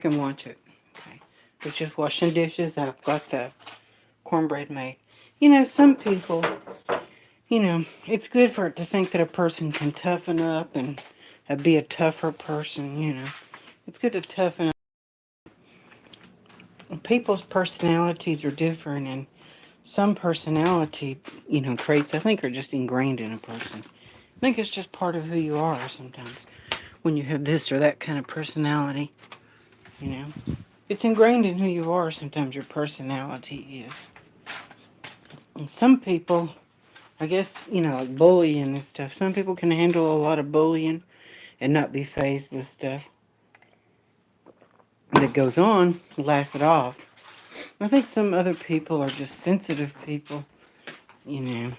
can watch it. Okay. We're just washing dishes. I've got the cornbread made. Some people, it's good for it to think that a person can toughen up and be a tougher person. It's good to toughen up. People's personalities are different, and some personality, traits I think are just ingrained in a person. I think it's just part of who you are sometimes when you have this or that kind of personality, you know. It's ingrained in who you are, sometimes your personality is. And some people, I guess, like bullying and stuff, some people can handle a lot of bullying and not be fazed with stuff that goes on, laugh it off. I think some other people are just sensitive people, you know,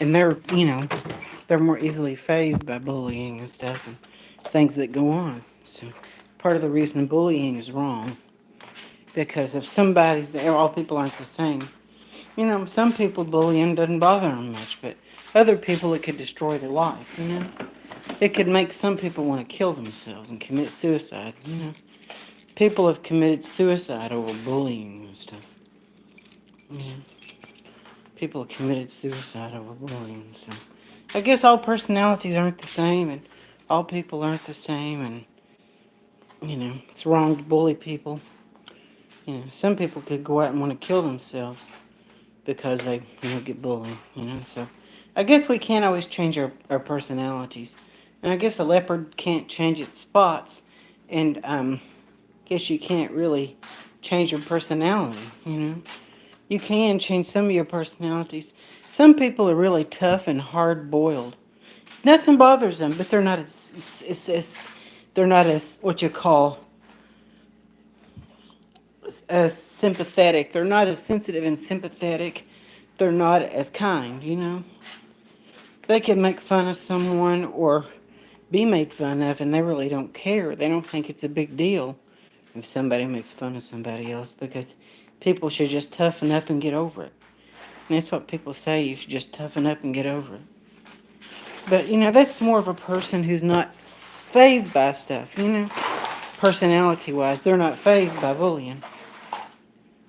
and they're more easily fazed by bullying and stuff and things that go on. So part of the reason bullying is wrong, because if somebody's there, all people aren't the same. Some people bullying doesn't bother them much, but other people it could destroy their life. It could make some people want to kill themselves and commit suicide. People have committed suicide over bullying and stuff. Yeah. People have committed suicide over bullying. So I guess all personalities aren't the same, and all people aren't the same, and it's wrong to bully people. Some people could go out and want to kill themselves because they get bullied. So I guess we can't always change our personalities, and I guess a leopard can't change its spots, and guess you can't really change your personality. You can change some of your personalities. Some people are really tough and hard-boiled. Nothing bothers them, but they're not as what you call as sympathetic. They're not as sensitive and sympathetic. They're not as kind. They can make fun of someone or be made fun of, and they really don't care. They don't think it's a big deal if somebody makes fun of somebody else, because people should just toughen up and get over it. And that's what people say, you should just toughen up and get over it. But, that's more of a person who's not fazed by stuff. Personality-wise, they're not fazed by bullying.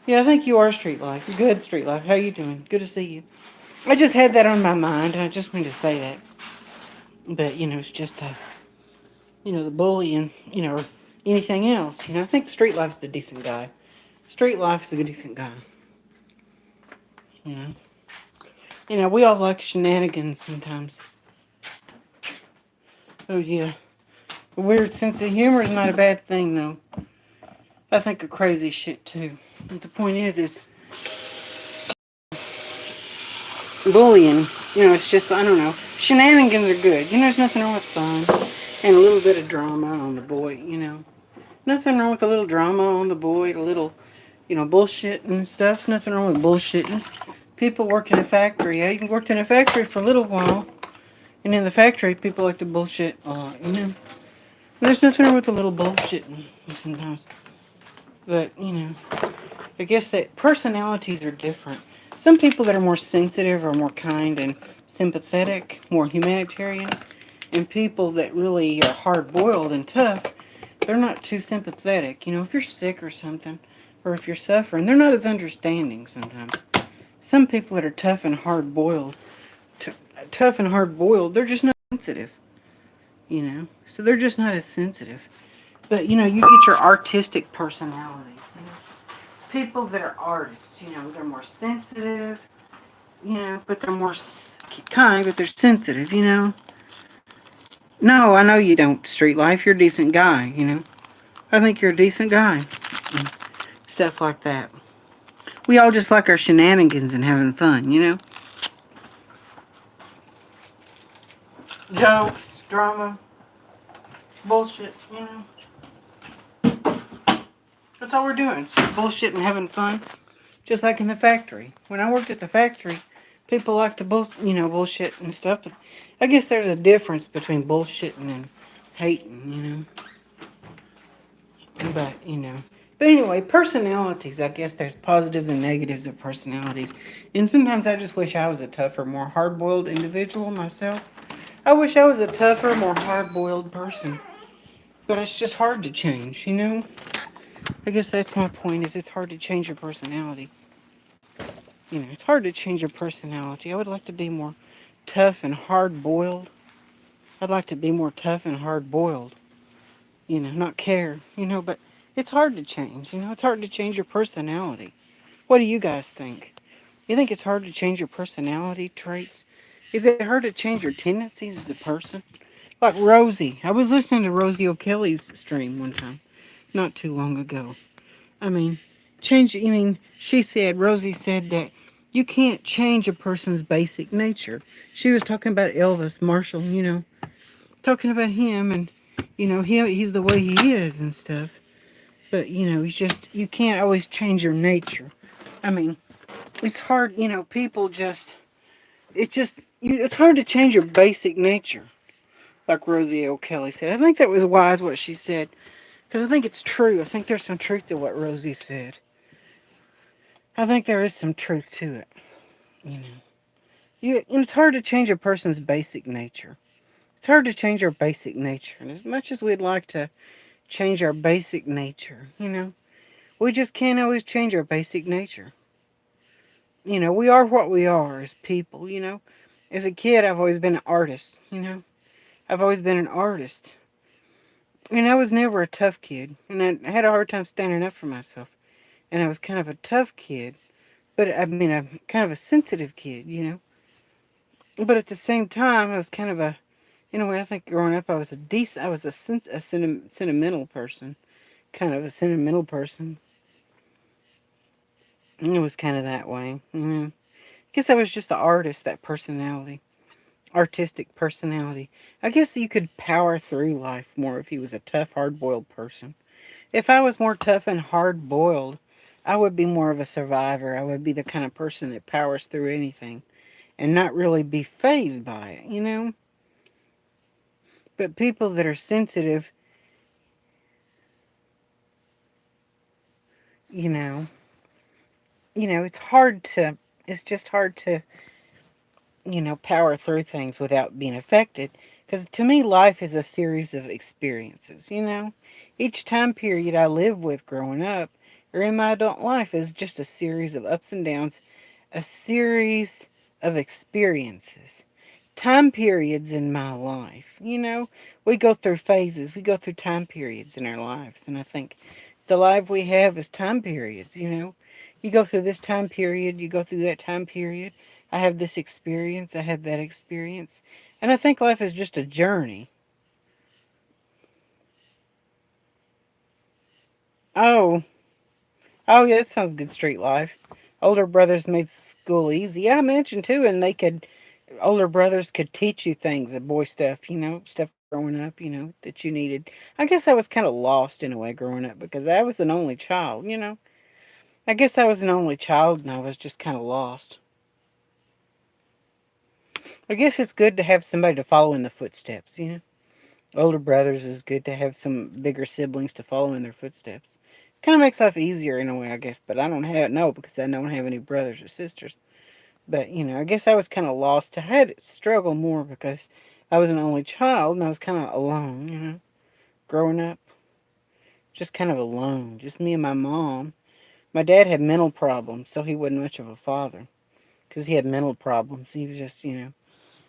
Yeah, I think you are Street Life. You're good, Street Life. How you doing? Good to see you. I just had that on my mind, and I just wanted to say that. But, it's just the bullying, or anything else. I think Street Life's the decent guy. Street Life's a decent guy. We all like shenanigans sometimes. Oh, yeah. A weird sense of humor is not a bad thing, though. I think of crazy shit, too. But the point is bullying, it's just, I don't know. Shenanigans are good. There's nothing wrong with fun. And a little bit of drama on the boy. Nothing wrong with a little drama on the boy, a little, bullshit and stuff. There's nothing wrong with bullshitting. People work in a factory. Yeah, you can work in a factory for a little while. And in the factory, people like to bullshit a lot, There's nothing wrong with a little bullshitting sometimes. But, I guess that personalities are different. Some people that are more sensitive are more kind and sympathetic, more humanitarian. And people that really are hard-boiled and tough, they're not too sympathetic. If you're sick or something, or if you're suffering, they're not as understanding sometimes. Some people that are tough and hard-boiled, they're just not sensitive. So they're just not as sensitive. But, you get your artistic personalities. People that are artists, they're more sensitive, but they're more kind, but they're sensitive. No, I know you don't, Street Life. You're a decent guy. I think you're a decent guy. And stuff like that. We all just like our shenanigans and having fun. Jokes, drama, bullshit, That's all we're doing. It's just bullshit and having fun. Just like in the factory. When I worked at the factory, people like to bullshit and stuff. But I guess there's a difference between bullshitting and hating, But, But anyway, personalities. I guess there's positives and negatives of personalities. And sometimes I just wish I was a tougher, more hard-boiled individual myself. I wish I was a tougher, more hard-boiled person. But it's just hard to change, you know? I guess that's my point, is it's hard to change your personality. You know, it's hard to change your personality. I would like to be more tough and hard boiled. I'd like to be more tough and hard boiled. You know, not care, you know, but it's hard to change, you know, it's hard to change your personality. What do you guys think? You think it's hard to change your personality traits? Is it hard to change your tendencies as a person? Like Rosie. I was listening to Rosie O'Kelly's stream one time, not too long ago. I mean, Rosie said that you can't change a person's basic nature. She was talking about Elvis Marshall, you know, talking about him and, you know, he's the way he is and stuff. But, you know, you can't always change your nature. I mean, it's hard, you know, it's hard to change your basic nature, like Rosie O'Kelly said. I think that was wise what she said, because I think it's true. I think there's some truth to what Rosie said. I think there is some truth to it, you know. It's hard to change a person's basic nature. It's hard to change our basic nature. And as much as we'd like to change our basic nature, you know, we just can't always change our basic nature. You know, we are what we are as people, you know. As a kid, I've always been an artist, you know. I've always been an artist. And I was never a tough kid. And I had a hard time standing up for myself. And I was kind of a tough kid. But I mean, I'm kind of a sensitive kid, you know. But at the same time, I was kind of a, in a way, I think growing up, I was a sentimental person. Kind of a sentimental person. And it was kind of that way. You know. I guess I was just the artist, that personality. Artistic personality. I guess you could power through life more if you was a tough, hard-boiled person. If I was more tough and hard-boiled, I would be more of a survivor. I would be the kind of person that powers through anything and not really be phased by it, you know? But people that are sensitive, you know, it's hard to, it's just hard to, power through things without being affected. Because to me, life is a series of experiences, you know? Each time period I live with growing up or in my adult life is just a series of ups and downs, a series of experiences. Time periods in my life, you know? We go through phases, we go through time periods in our lives. And I think the life we have is time periods, you know? You go through this time period, you go through that time period. I have this experience, I have that experience. And I think life is just a journey. Oh, oh yeah, that sounds good, street life. Older brothers made school easy. Yeah, I mentioned too, and older brothers could teach you things, the boy stuff, you know, stuff growing up, you know, that you needed. I guess I was kind of lost in a way growing up because I was an only child, you know. I guess I was an only child and I was just kind of lost. I guess it's good to have somebody to follow in the footsteps, you know. Older brothers is good to have some bigger siblings to follow in their footsteps. Kind of makes life easier in a way, I guess. But I don't have no because I don't have any brothers or sisters. But you know, I guess I was kind of lost. I had to struggle more because I was an only child and I was kind of alone. You know, growing up, just kind of alone, just me and my mom. My dad had mental problems, so he wasn't much of a father because he had mental problems. He was just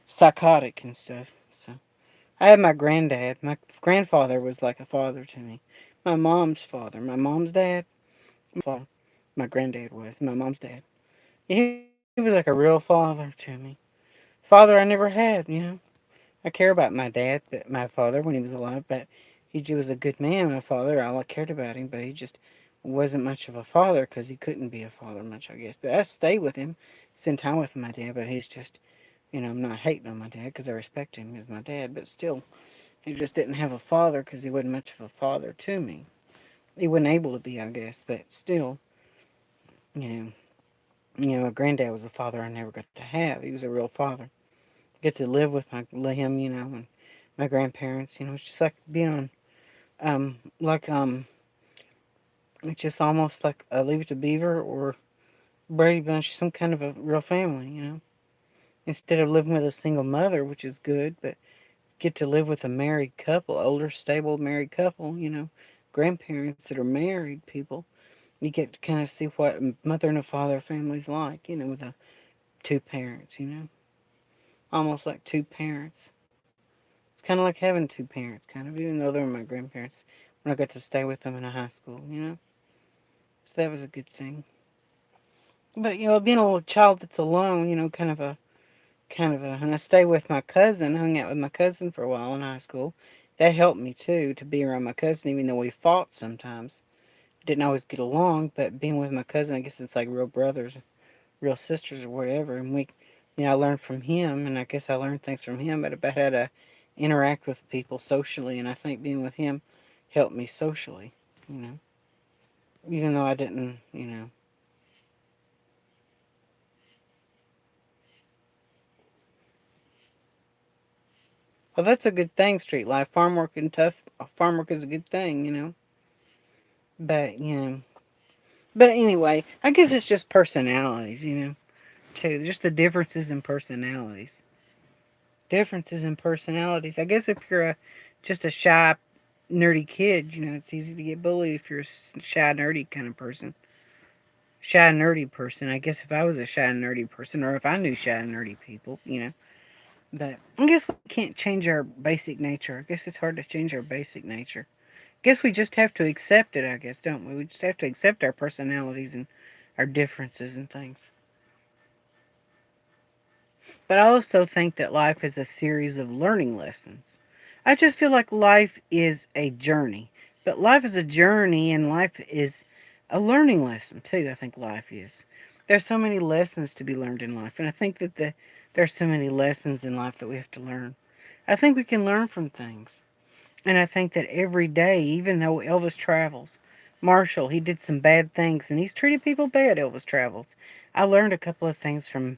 psychotic and stuff. So. I had my granddad. My grandfather was like a father to me. My mom's father. My mom's dad. Father. My granddad was. My mom's dad. He was like a real father to me. Father I never had, you know. I care about my dad, my father, when he was alive, but he was a good man, my father. I cared about him, but he just wasn't much of a father because he couldn't be a father much, I guess. But I stay with him, spend time with my dad, but he's just, I'm not hating on my dad because I respect him as my dad, but still, he just didn't have a father because he wasn't much of a father to me. He wasn't able to be, I guess, but still, you know, my granddad was a father I never got to have. He was a real father. Get to live with him, and my grandparents. It's just like being on, like it's just almost like Leave It to Beaver or Brady Bunch, some kind of a real family. Instead of living with a single mother, which is good, but get to live with a married couple, older, stable married couple, grandparents that are married people. You get to kind of see what a mother and a father family's like, with two parents, almost like two parents. It's kind of like having two parents, kind of, even though they were my grandparents when I got to stay with them in a high school. So that was a good thing. But being a little child that's alone, and I stayed with my cousin, hung out with my cousin for a while in high school. That helped me too to be around my cousin, even though we fought sometimes. Didn't always get along, but being with my cousin, I guess it's like real brothers, real sisters, or whatever. And I learned from him, and I guess I learned things from him about how to interact with people socially. And I think being with him helped me socially, you know, even though I didn't. Well, that's a good thing, street life. Farm work and tough. Farm work is a good thing. But. But anyway, I guess it's just personalities, too. Just the differences in personalities. Differences in personalities. I guess if you're just a shy, nerdy kid, it's easy to get bullied if you're a shy, nerdy kind of person. Shy, nerdy person. I guess if I was a shy, nerdy person, or if I knew shy, nerdy people. But I guess we can't change our basic nature. I guess it's hard to change our basic nature. Guess we just have to accept it, I guess, don't we? We just have to accept our personalities and our differences and things. But I also think that life is a series of learning lessons. I just feel like life is a journey. But life is a journey and life is a learning lesson too, I think life is. There's so many lessons to be learned in life, and I think that there's so many lessons in life that we have to learn. I think we can learn from things. And I think that every day, even though Elvis travels, Marshall, he did some bad things and he's treated people bad, Elvis travels. I learned a couple of things from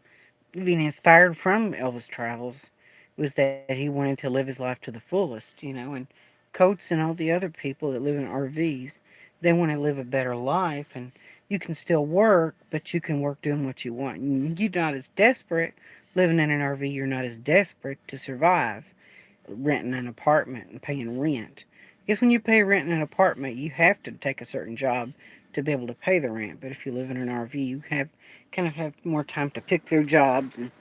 being inspired from Elvis travels was that he wanted to live his life to the fullest. And Coates and all the other people that live in RVs, they want to live a better life and you can still work, but you can work doing what you want. You're not as desperate living in an RV, you're not as desperate to survive renting an apartment and paying rent. I guess when you pay rent in an apartment, you have to take a certain job to be able to pay the rent. But if you live in an RV, you have more time to pick through jobs and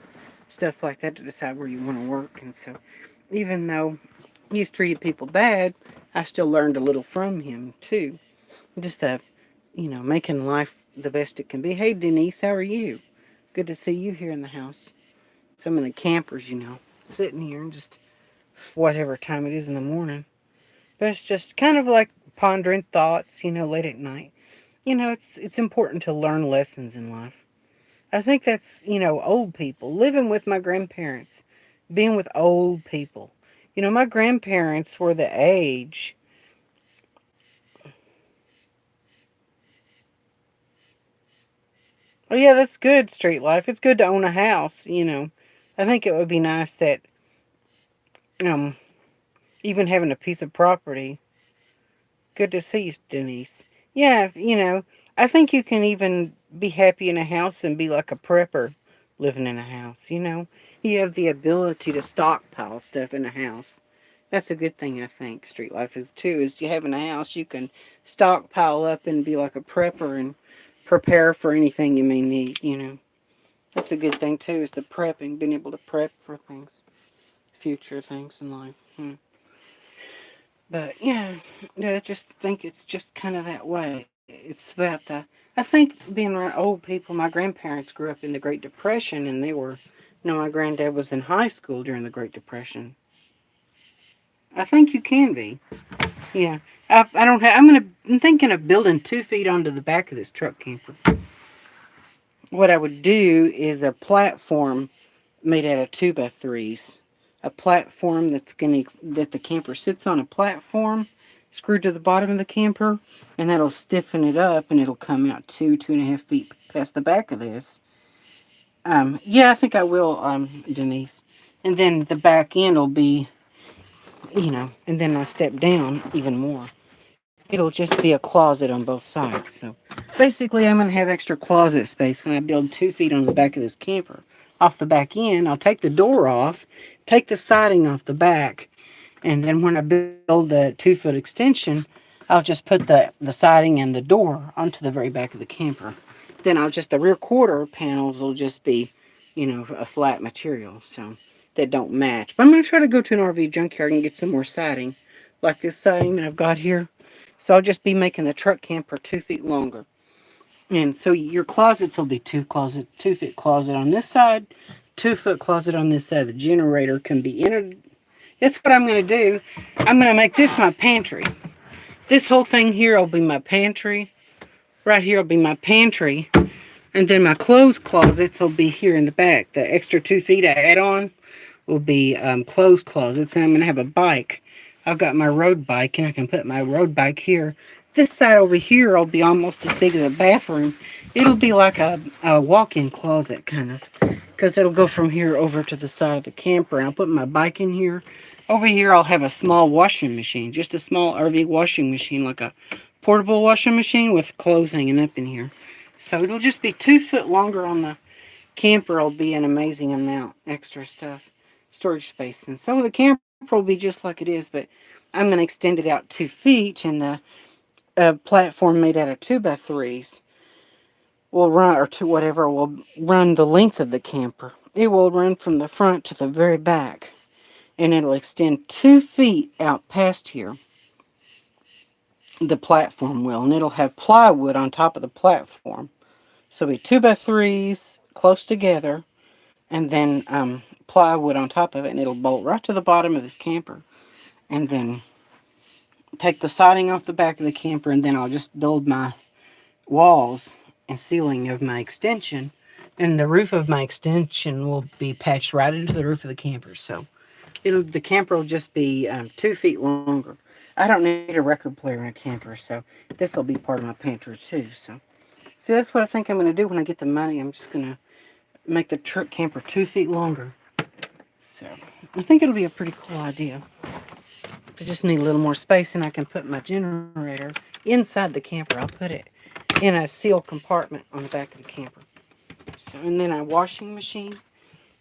stuff like that to decide where you want to work. And so, even though he's treated people bad, I still learned a little from him too. Just making life the best it can be. Hey Denise, how are you? Good to see you here in the house. Some of the campers, sitting here and just whatever time it is in the morning. But it's just kind of like pondering thoughts, late at night. It's important to learn lessons in life. I think that's old people. Living with my grandparents, being with old people. My grandparents were the age. Oh yeah, that's good, street life. It's good to own a house. I think it would be nice that um even having a piece of property. Good to see you, Denise. Yeah, I think you can even be happy in a house and be like a prepper living in a house. You have the ability to stockpile stuff in a house. That's a good thing, I think, street life is too, is you have in a house you can stockpile up and be like a prepper and prepare for anything you may need. That's a good thing too, is the prepping, being able to prep for things, future things in life. But yeah, I just think it's just kind of that way. It's about I think being around old people, my grandparents grew up in the Great Depression and they were, my granddad was in high school during the Great Depression. I think you can be. Yeah. I don't have, I'm thinking of building 2 feet onto the back of this truck camper. What I would do is a platform made out of 2x3s. A platform that the camper sits on a platform screwed to the bottom of the camper, and that'll stiffen it up, and it'll come out 2.5 feet past the back of this. Yeah, I think I will, Denise. And then the back end will be, and then I step down even more. It'll just be a closet on both sides. So basically, I'm going to have extra closet space when I build 2 feet on the back of this camper. Off the back end, I'll take the door off, take the siding off the back, And then when I build the 2-foot extension, I'll just put the siding and the door onto the very back of the camper. Then the rear quarter panels will just be, a flat material, so that don't match. But I'm going to try to go to an RV junkyard and get some more siding, like this siding that I've got here. So I'll just be making the truck camper 2 feet longer. And so your closets will be 2-foot closet on this side, 2-foot closet on this side. The generator can be entered. That's what I'm going to do. I'm going to make this my pantry. This whole thing here will be my pantry. Right here will be my pantry. And then my clothes closets will be here in the back. The extra 2 feet I add on will be clothes closets. And I'm going to have a bike. I've got my road bike, and I can put my road bike here. This side over here will be almost as big as a bathroom. It'll be like a walk-in closet, kind of. Because it'll go from here over to the side of the camper. I'll put my bike in here. Over here I'll have a small washing machine. Just a small RV washing machine, like a portable washing machine with clothes hanging up in here. So it'll just be 2 foot longer on the camper. It'll be an amazing amount extra stuff, storage space. And so the camper will be just like it is, but I'm going to extend it out 2 feet, and the platform made out of 2x3s will run, or to whatever, will run the length of the camper. It will run from the front to the very back, and it'll extend 2 feet out past here. The platform will, and it'll have plywood on top of the platform. So it'll be 2x3s close together, and then plywood on top of it, and it'll bolt right to the bottom of this camper. And then take the siding off the back of the camper, and then I'll just build my walls and ceiling of my extension, and the roof of my extension will be patched right into the roof of the camper. So the camper will just be 2 feet longer. I don't need a record player in a camper, so this will be part of my pantry too. So that's what I think I'm going to do when I get the money. I'm just going to make the truck camper 2 feet longer. So I think it'll be a pretty cool idea. I just need a little more space, and I can put my generator inside the camper. I'll put it in a sealed compartment on the back of the camper. So, and then a washing machine,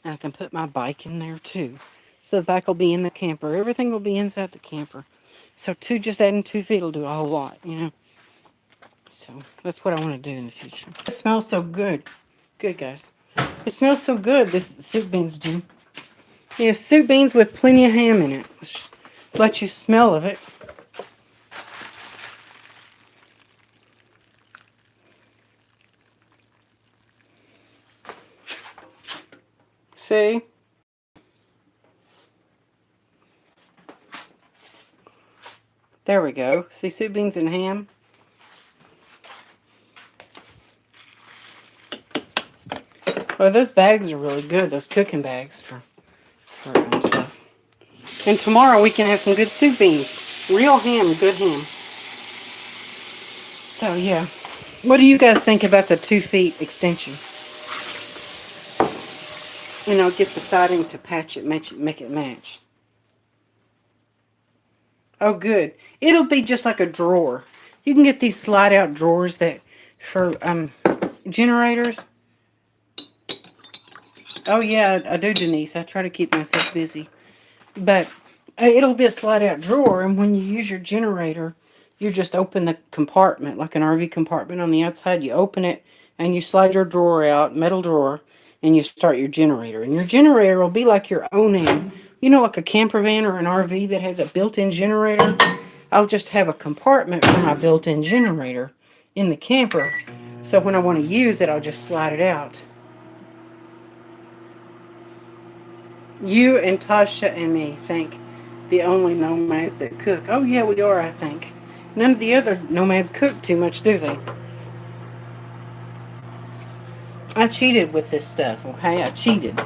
and I can put my bike in there too. So the bike will be in the camper. Everything will be inside the camper. So just adding 2 feet will do a whole lot, So that's what I want to do in the future. It smells so good. Good, guys. It smells so good, this soup beans do. Yeah, soup beans with plenty of ham in it. Let's let you smell of it. See? There we go. See, soup beans and ham? Well, those bags are really good. Those cooking bags for stuff. And tomorrow we can have some good soup beans. Real ham, good ham. So, yeah. What do you guys think about the 2 feet extension? Get the siding to patch it, make it match. Oh, good. It'll be just like a drawer. You can get these slide-out drawers for generators. Oh, yeah, I do, Denise. I try to keep myself busy. But it'll be a slide-out drawer, and when you use your generator, you just open the compartment, like an RV compartment on the outside. You open it, and you slide your drawer out, metal drawer, and you start your generator. And your generator will be like you're owning, like a camper van or an RV that has a built-in generator. I'll just have a compartment for my built-in generator in the camper. So when I want to use it, I'll just slide it out. You and Tasha and me think the only nomads that cook. Oh, yeah, we are, I think. None of the other nomads cook too much, do they? I cheated with this stuff, okay? I cheated.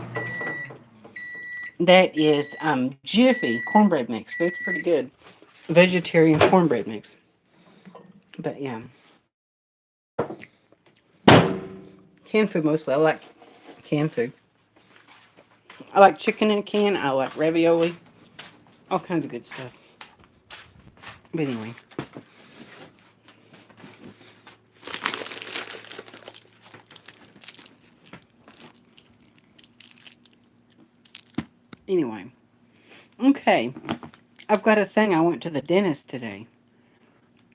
That is Jiffy cornbread mix, but it's pretty good. Vegetarian cornbread mix. But, yeah. Canned food mostly. I like canned food. I like chicken in a can. I like ravioli. All kinds of good stuff. But anyway. Okay. I've got a thing. I went to the dentist today,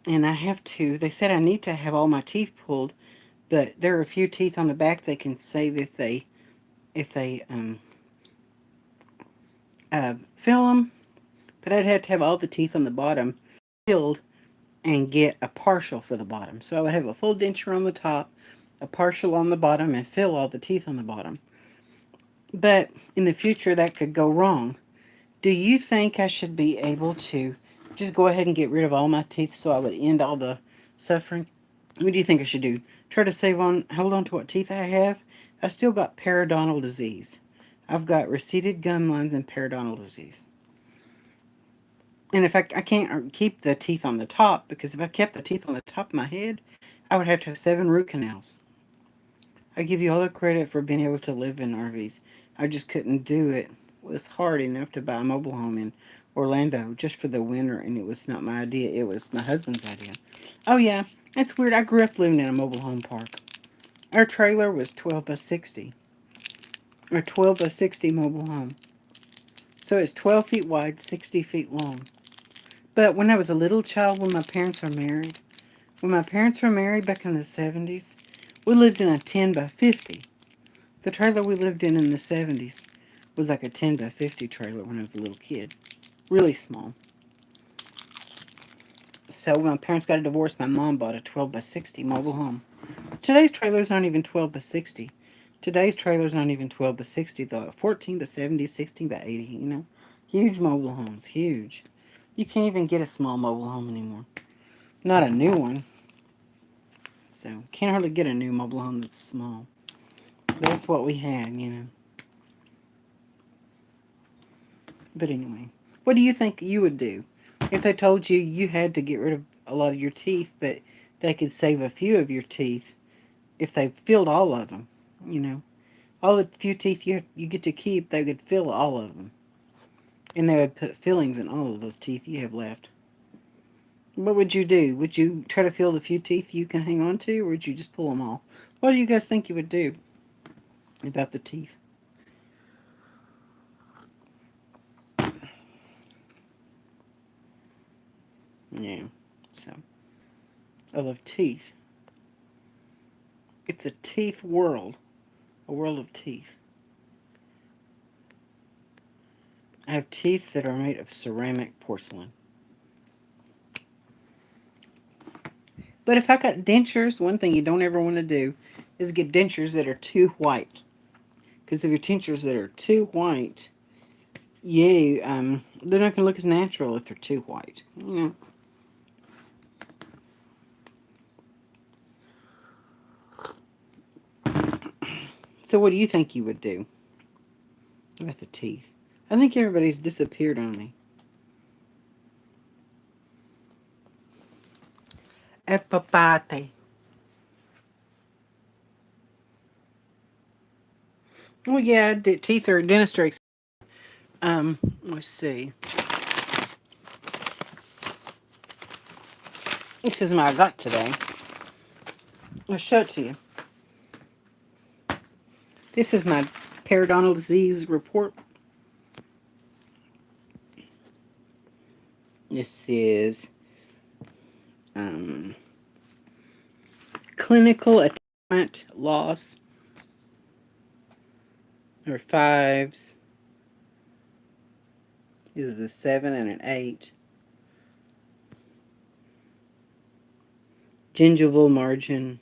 and I have to. They said I need to have all my teeth pulled, but there are a few teeth on the back they can save if they fill them. But I'd have to have all the teeth on the bottom filled and get a partial for the bottom. So I would have a full denture on the top, a partial on the bottom, and fill all the teeth on the bottom. But in the future, that could go wrong. Do you think I should be able to just go ahead and get rid of all my teeth so I would end all the suffering? What do you think I should do? Try to hold on to what teeth I have? I still got periodontal disease. I've got receded gum lines and periodontal disease. And if I can't keep the teeth on the top, because if I kept the teeth on the top of my head, I would have to have 7 root canals. I give you all the credit for being able to live in RVs. I just couldn't do it. It was hard enough to buy a mobile home in Orlando just for the winter, and it was not my idea. It was my husband's idea. Oh, yeah, it's weird. I grew up living in a mobile home park. Our trailer was 12 by 60. Or 12 by 60 mobile home. So it's 12 feet wide, 60 feet long. But when I was a little child, when my parents were married back in the 70s, we lived in a 10 by 50. The trailer we lived in the 70s was like a 10 by 50 trailer when I was a little kid. Really small. So when my parents got a divorce, my mom bought a 12 by 60 mobile home. Today's trailers aren't even 12 by 60. Today's trailers aren't even 12 by 60, though. 14 by 70, 16 by 80, you know. Huge mobile homes, huge. You can't even get a small mobile home anymore. Not a new one. So, can't hardly get a new mobile home that's small. That's what we had, you know. But anyway, what do you think you would do if they told you you had to get rid of a lot of your teeth, but they could save a few of your teeth if they filled all of them, you know? All the few teeth you get to keep, they could fill all of them. And they would put fillings in all of those teeth you have left. What would you do? Would you try to fill the few teeth you can hang on to, or would you just pull them all? What do you guys think you would do about the teeth? Yeah, so I love teeth. It's a teeth world, a world of teeth. I have teeth that are made of ceramic porcelain. But if I got dentures, one thing you don't ever want to do is get dentures that are too white. Because if your dentures that are too white, they're not going to look as natural if they're too white. You know. So what do you think you would do with the teeth? I think everybody's disappeared on me. Epapate. Well, yeah, teeth are dentistry. Let's see. This is my I got today. I'll show it to you. This is my periodontal disease report. This is clinical attainment loss, or 5s. This is a 7 and an 8. Gingival margin,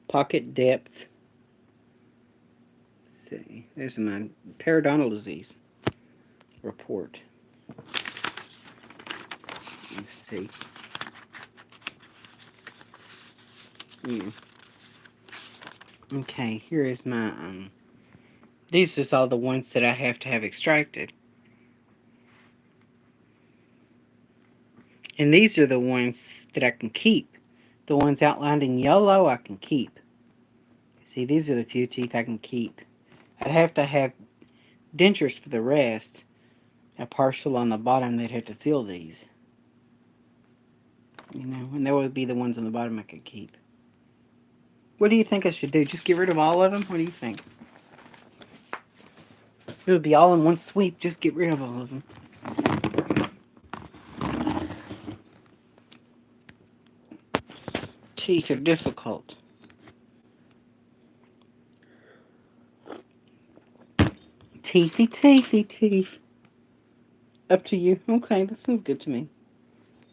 pocket depth. Let's see, there's my periodontal disease report. Let's see. Yeah. Okay, here is my these is all the ones that I have to have extracted. And these are the ones that I can keep. The ones outlined in yellow I can keep. See, these are the few teeth I can keep. I'd have to have dentures for the rest. A partial on the bottom, they'd have to fill these. You know, and there would be the ones on the bottom I could keep. What do you think I should do? Just get rid of all of them? What do you think? It would be all in one sweep. Just get rid of all of them. Teeth are difficult. Teethy teeth. Up to you. Okay, that sounds good to me.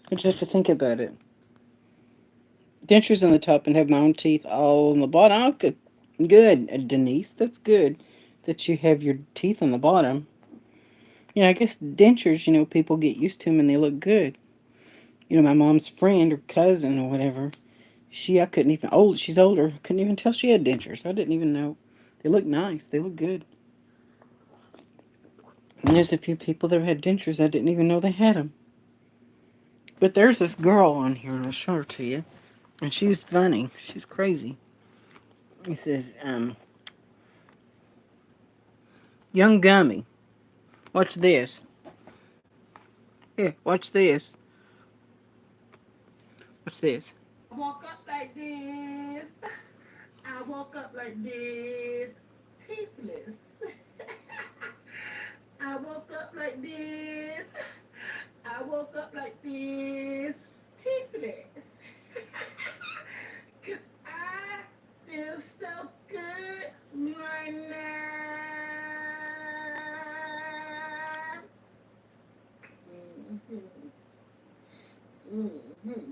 I just have to think about it. Dentures on the top and have my own teeth all on the bottom. Oh, good. Good, Denise. That's good that you have your teeth on the bottom. I guess dentures, people get used to them and they look good. My mom's friend or cousin or whatever, I couldn't even, she's older, couldn't even tell she had dentures. I didn't even know. They look nice. They look good. And there's a few people that have had dentures I didn't even know they had them. But there's this girl on here, and I'll show her to you. And she's funny. She's crazy. It says, Young Gummy. Watch this. Here, watch this. What's this? I woke up like this. I woke up like this. Teethless. I woke up like this. I woke up like this. Teethless. Cause I feel so good right now.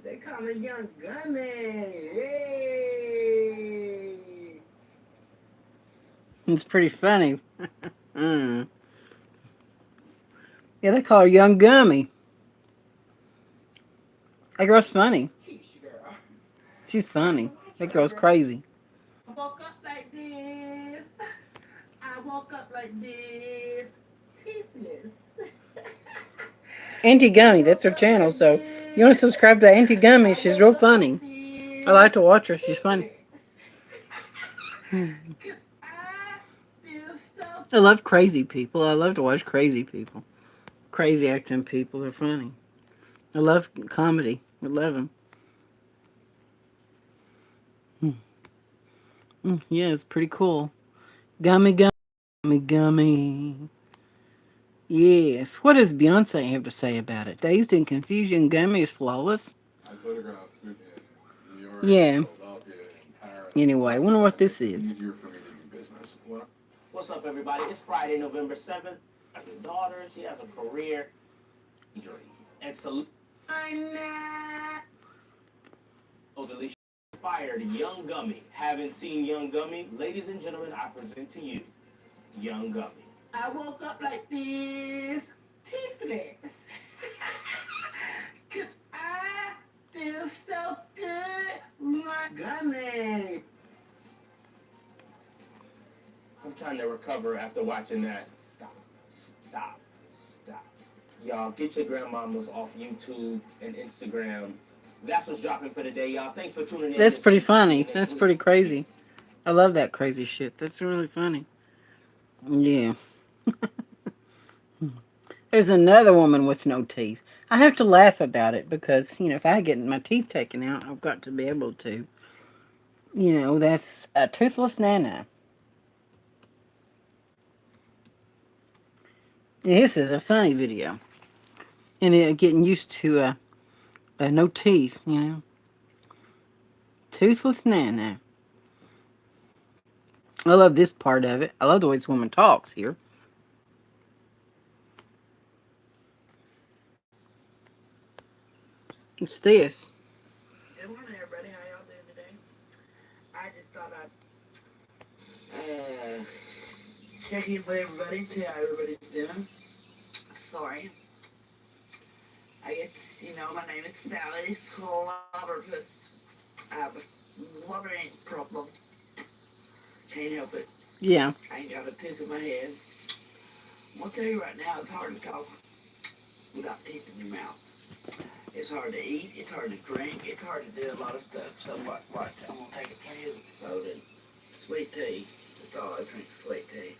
They call it Young Gummy. Hey. It's pretty funny. Yeah, they call her Young Gummy. That girl's funny. She's funny. That girl's crazy. I woke up like this. I woke up like this. Teethless. Auntie Gummy, that's her channel, so you want to subscribe to Auntie Gummy. She's real funny. I like to watch her. She's funny. I love crazy people. I love to watch crazy people. Crazy acting people. They're funny. I love comedy. I love them. Yeah, it's pretty cool. Gummy, gummy, gummy. Yes. What does Beyonce have to say about it? Dazed and confused, Young Gummy is flawless. I photographed in New York, Yeah. Philadelphia, and Paris. Anyway, I wonder what this is. Easier for me to do business. What's up, everybody? It's Friday, November 7th. I have a daughter. She has a career. And so, she's inspired Young Gummy. Haven't seen Young Gummy? Ladies and gentlemen, I present to you Young Gummy. I woke up like this, teethless. Cause I feel so good, my gummy. I'm trying to recover after watching that. Stop. Y'all, get your grandmamas off YouTube and Instagram. That's what's dropping for today, y'all. Thanks for tuning in. That's pretty funny. That's pretty crazy. I love that crazy shit. That's really funny. Yeah. There's another woman with no teeth. I have to laugh about it because, if I get my teeth taken out, I've got to be able to. That's a toothless Nana. This is a funny video. And getting used to no teeth, Toothless Nana. I love this part of it. I love the way this woman talks here. What's this? Good morning, everybody. How y'all doing today? I just thought I'd check in with everybody, see how everybody's doing. Sorry. I guess, my name is Sally Slobberpuss. I have a blubbering problem. Can't help it. Yeah. I ain't got a tooth in my head. I'm going to tell you right now, it's hard to talk without teeth in your mouth. It's hard to eat, it's hard to drink, it's hard to do a lot of stuff. So watch, I'm going to take a plenty of soda, sweet tea. That's all I drink, sweet tea.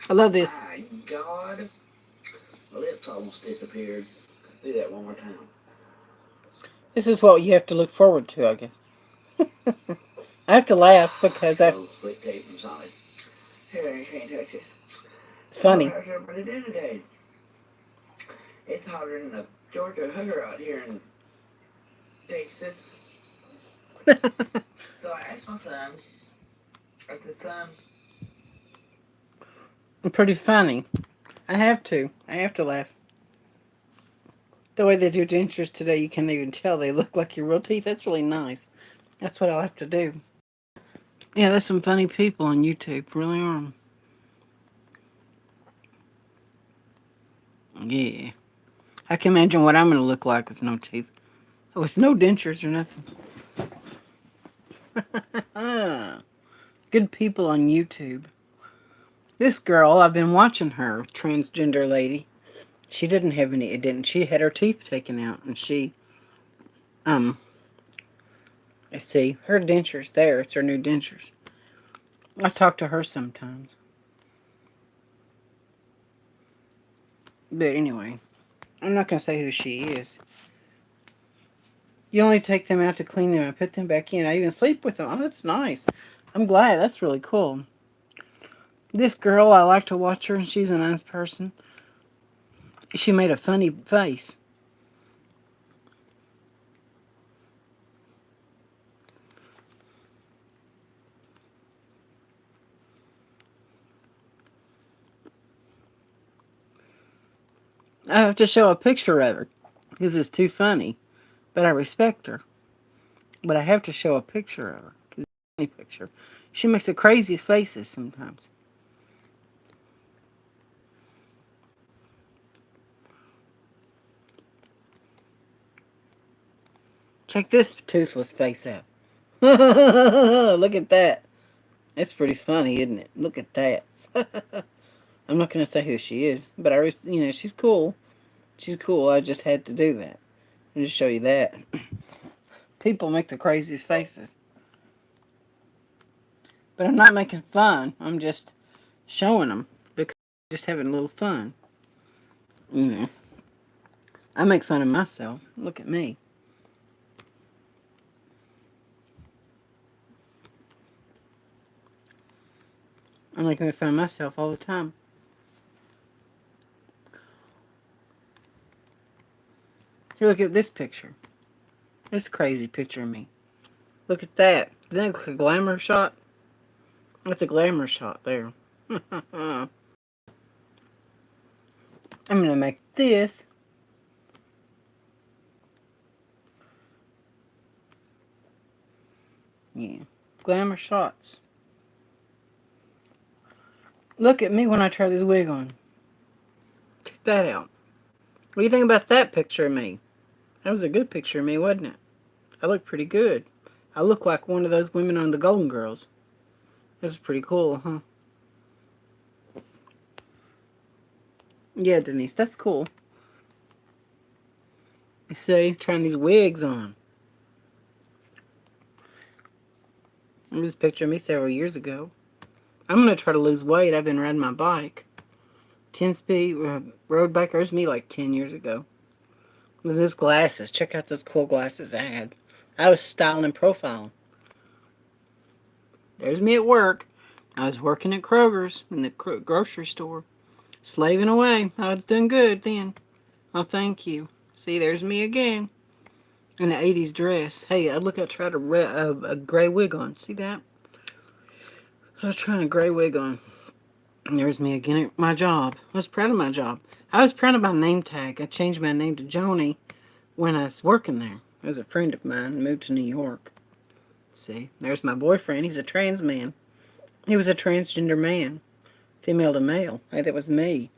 I love this. My God. My lips almost disappeared. Let's do that one more time. This is what you have to look forward to, I guess. I have to laugh because No split tape and solid. Here, you can't touch it. it's funny. How's everybody doing today? It's hotter than the Georgia hooker out here in Texas. So I asked my son, I said, son, Pretty funny. I have to laugh. The way they do dentures today, you can't even tell they look like your real teeth. That's really nice. That's what I'll have to do. Yeah, there's some funny people on YouTube. Really are. Yeah. I can imagine what I'm going to look like with no teeth. With no dentures or nothing. Good people on YouTube. This girl, I've been watching her, transgender lady. She didn't have any, it didn't. She had her teeth taken out, and she, let's see, her dentures there. It's her new dentures. I talk to her sometimes. But anyway, I'm not going to say who she is. You only take them out to clean them and put them back in. I even sleep with them. Oh, that's nice. I'm glad. That's really cool. This girl, I like to watch her, and she's a nice person. She made a funny face. I have to show a picture of her because it's too funny. But I respect her. But I have to show a picture of her because it's a funny picture. She makes the craziest faces sometimes. Check this toothless face out. Look at that. That's pretty funny, isn't it? Look at that. I'm not going to say who she is, but she's cool. She's cool. I just had to do that. And just show you that. People make the craziest faces. But I'm not making fun. I'm just showing them because I'm just having a little fun. You know. I make fun of myself. Look at me. I'm making fun of myself all the time. Here, look at this picture. This crazy picture of me. Look at that. Doesn't that look like a glamour shot? That's a glamour shot there. I'm going to make this. Yeah. Glamour shots. Look at me when I try this wig on. Check that out. What do you think about that picture of me? That was a good picture of me, wasn't it? I look pretty good. I look like one of those women on the Golden Girls. That's pretty cool, huh? Yeah, Denise, that's cool. You see, trying these wigs on. This picture of me several years ago. I'm going to try to lose weight. I've been riding my bike. 10-speed road bike. There's me like 10 years ago. Look at those glasses. Check out those cool glasses I had. I was styling and profiling. There's me at work. I was working at Kroger's in the grocery store. Slaving away. I was doing good then. Oh, thank you. See, there's me again. In the 80s dress. Hey, I tried a gray wig on. See that? I was trying a gray wig on. And there's me again at my job. I was proud of my job. I was proud of my name tag. I changed my name to Joni when I was working there. There was a friend of mine moved to New York. See, there's my boyfriend. He's a trans man. He was a transgender man. Female to male. Hey, that was me.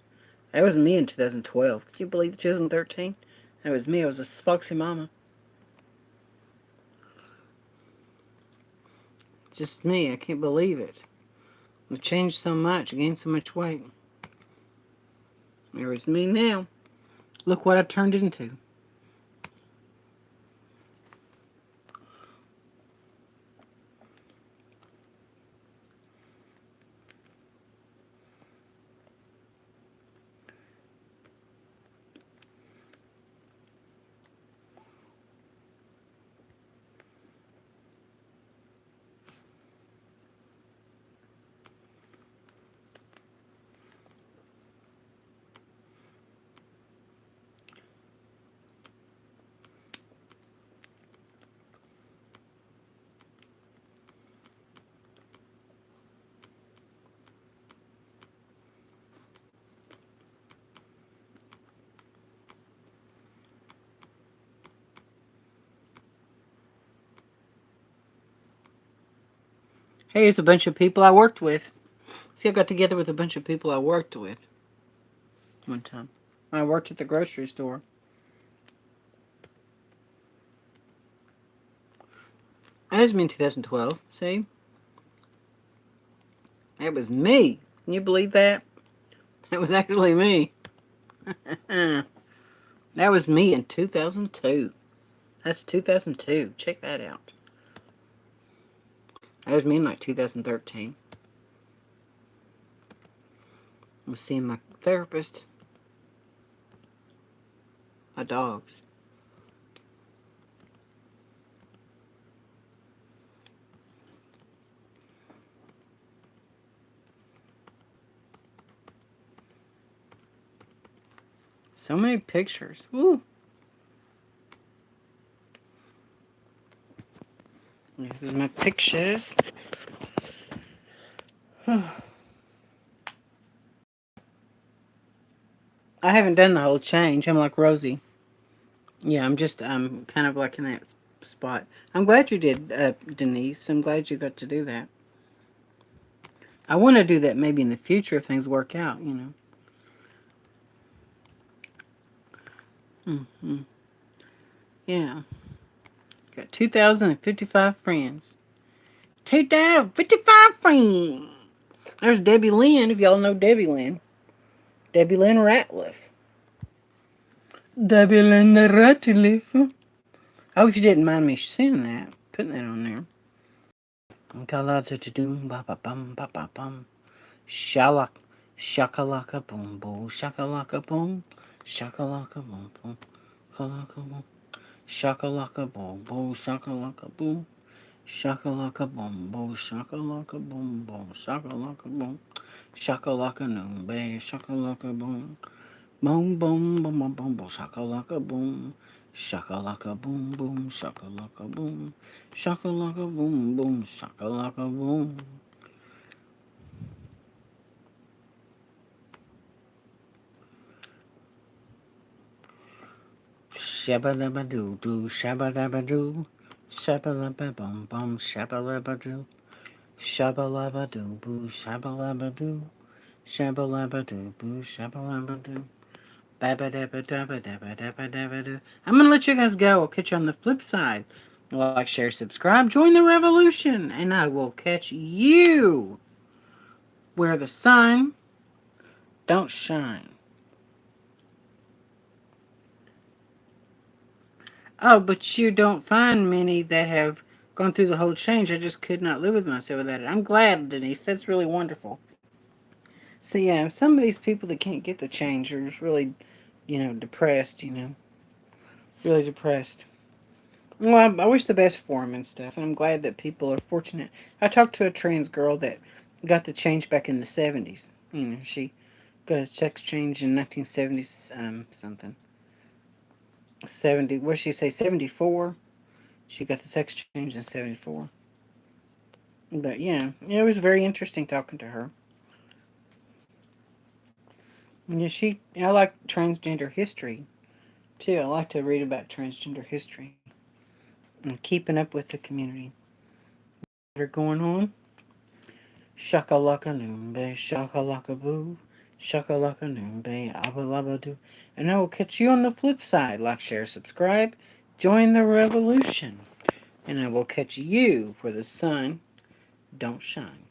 That was me in 2012. Can you believe 2013? That was me. I was a foxy mama. Just me. I can't believe it. I've changed so much. I gained so much weight. There's me now. Look what I turned into. Here's a bunch of people I worked with. See, I got together with a bunch of people I worked with one time. I worked at the grocery store. That was me in 2012. See? That was me. Can you believe that? That was actually me. That was me in 2002. That's 2002. Check that out. That was me in like 2013. I was seeing my therapist. My dogs. So many pictures. Woo. Here's my pictures. I haven't done the whole change. I'm like Rosie. Yeah, I'm kind of like in that spot. I'm glad you did, Denise. I'm glad you got to do that. I want to do that maybe in the future if things work out, you know. Mm-hmm. Yeah. Got 2,055 friends. 2,055 friends. There's Debbie Lynn, if y'all know Debbie Lynn. Debbie Lynn Ratliff. Debbie Lynn Ratliff. I hope you didn't mind me saying that. Putting that on there. Shalak. Shakalaka boom boom. Shakalaka boom. Shakalaka boom boom. Shakalaka boom. Shakalaka boom boom. Shakalaka boom. Shakalaka boom boom. Shakalaka boom boom. Shakalaka boom. Shakalaka noom bay. Shakalaka boom. Boom boom boom boom boom boom. Shakalaka boom. Shakalaka boom boom. Shakalaka boom. Shakalaka boom boom. Shakalaka boom. Shabba-dabba-doo doo. Shabba-dabba-doo. Shabba-labba-bum bum. Shabba-labba-doo. Shabba-labba-doo boo. Shabba-labba-doo. Shabba-labba-doo boo. Shabba-labba-doo. Babba-dabba-dabba-dabba-dabba-dabba-doo. I'm gonna let you guys go. I'll catch you on the flip side. Like, share, subscribe, join the revolution, and I will catch you where the sun don't shine. Oh, but you don't find many that have gone through the whole change. I just could not live with myself without it. I'm glad, Denise. That's really wonderful. So yeah, some of these people that can't get the change are just really, depressed. Really depressed. Well, I wish the best for them and stuff, and I'm glad that people are fortunate. I talked to a trans girl that got the change back in the 70s. She got a sex change in 1970s, something. 70, what did she say, 74? She got the sex change in 74. But yeah, it was very interesting talking to her. Yeah, I like transgender history, too. I like to read about transgender history and keeping up with the community. What are going on? Shakalaka noombe, shakalaka boo, shakalaka noombe, abalabadoo. And I will catch you on the flip side. Like, share, subscribe, join the revolution. And I will catch you where the sun don't shine.